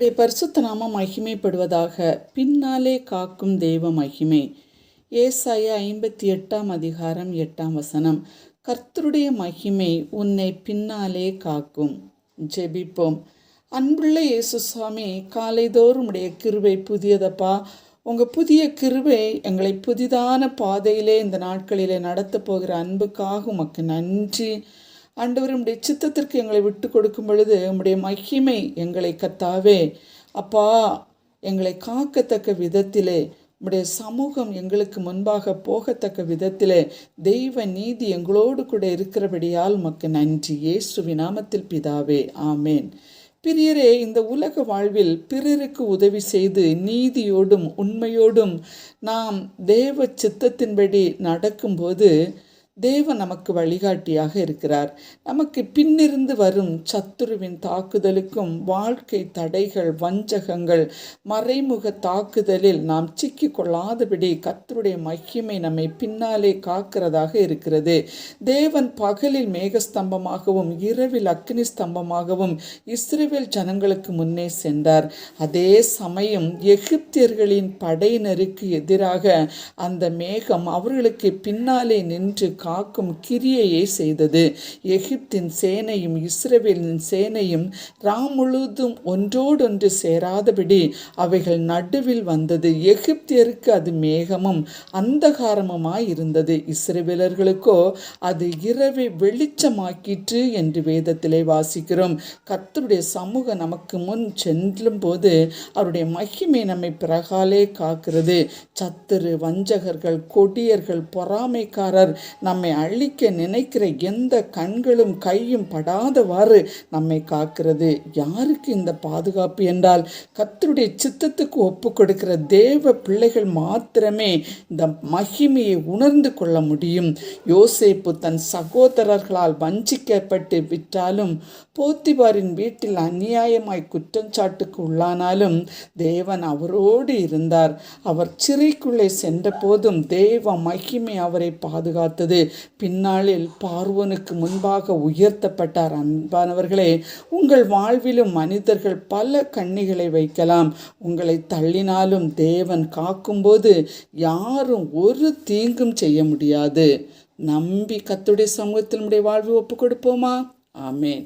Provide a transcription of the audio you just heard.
கர்த்தருடைய பரிசுத்த நாமம் மகிமைப்படுவதாக. பின்னாலே காக்கும் தெய்வ மகிமை. ஏசாயா 58 அதிகாரம் 8 கர்த்தருடைய மகிமை உன்னை பின்னாலே காக்கும். ஜெபிப்போம். அன்புள்ள இயேசு சுவாமி, காலைதோறும் உடைய கிருபை புதியதப்பா. உங்கள் புதிய கிருபை எங்களை புதிதான பாதையிலே இந்த நாட்களிலே நடத்த போகிற அன்புக்காக உமக்கு நன்றி. ஆண்டவர், உம்முடைய சித்தத்திற்கு எங்களை விட்டு கொடுக்கும் பொழுது உம்முடைய மகிமை எங்களை கர்த்தாவே அப்பா எங்களை காக்கத்தக்க விதத்திலே, உம்முடைய சமூகம் எங்களுக்கு முன்பாக போகத்தக்க விதத்திலே தெய்வ நீதி எங்களோடு கூட இருக்கிறபடியால் உமக்கு நன்றி. இயேசுவின் நாமத்தில் பிதாவே, ஆமேன். பிரியரே, இந்த உலக வாழ்வில் பிறருக்கு உதவி செய்து நீதியோடும் உண்மையோடும் நாம் தேவ சித்தத்தின்படி நடக்கும்போது தேவன் நமக்கு வழிகாட்டியாக இருக்கிறார். நமக்கு பின்னிருந்து வரும் சத்துருவின் தாக்குதலுக்கும் வாழ்க்கை தடைகள், வஞ்சகங்கள், மறைமுக தாக்குதலில் நாம் சிக்கி கொள்ளாதபடி கர்த்தருடைய மகிமை நம்மை பின்னாலே காக்கிறதாக இருக்கிறது. தேவன் பகலில் மேகஸ்தம்பமாகவும் இரவில் அக்னி ஸ்தம்பமாகவும் இஸ்ரவேல் ஜனங்களுக்கு முன்னே சென்றார். அதே சமயம் எகிப்தியர்களின் படையினருக்கு எதிராக அந்த மேகம் அவர்களுக்கு பின்னாலே நின்று காக்கும் கிரியையை செய்தது. எகிப்தின் சேனையும் இஸ்ரவேலின் சேனையும் ராம் முழுதும் ஒன்றோடொன்று சேராதபடி அவைகள் நடுவில் வந்தது. எகிப்தியருக்கு அது மேகமும் அந்தகாரமுமாய் இருந்தது. இஸ்ரவேலர்களுக்கோ அது இரவை வெளிச்சமாக்கிற்று என்று வேதத்திலே வாசிக்கிறோம். கர்த்தருடைய சமூகம் நமக்கு முன் செல்லும் போது அவருடைய மகிமை நம்மை பிறகாலே காக்கிறது. சத்துரு, வஞ்சகர்கள், கொடியர்கள், பொறாமைக்காரர், நம்மை அழிக்க நினைக்கிற எந்த கண்களும் கையும் படாதவாறு நம்மை காக்கிறது. யாருக்கு இந்த பாதுகாப்பு என்றால் கர்த்தருடைய சித்தத்துக்கு ஒப்பு கொடுக்கிற தேவ பிள்ளைகள் மாத்திரமே இந்த மகிமையை உணர்ந்து கொள்ள முடியும். யோசேப்பு தன் சகோதரர்களால் வஞ்சிக்கப்பட்டு விட்டாலும், போத்திபாரின் வீட்டில் அநியாயமாய் குற்றச்சாட்டுக்கு உள்ளானாலும் தேவன் அவரோடு இருந்தார். அவர் சிறைக்குள்ளே சென்ற போதும் தேவ மகிமை அவரை பாதுகாத்தது. பின்னாளில் பார்வோனுக்கு முன்பாக உயர்த்தப்பட்டார். அன்பானவர்களே, உங்கள் வாழ்விலும் மனிதர்கள் பல கண்ணிகளை வைக்கலாம். உங்களை தள்ளினாலும் தேவன் காக்கும்போது யாரும் ஒரு தீங்கும் செய்ய முடியாது. நம்பி கர்த்தருடைய சமூகத்தில் நம்முடைய வாழ்வை ஒப்பு கொடுப்போமா? ஆமேன்.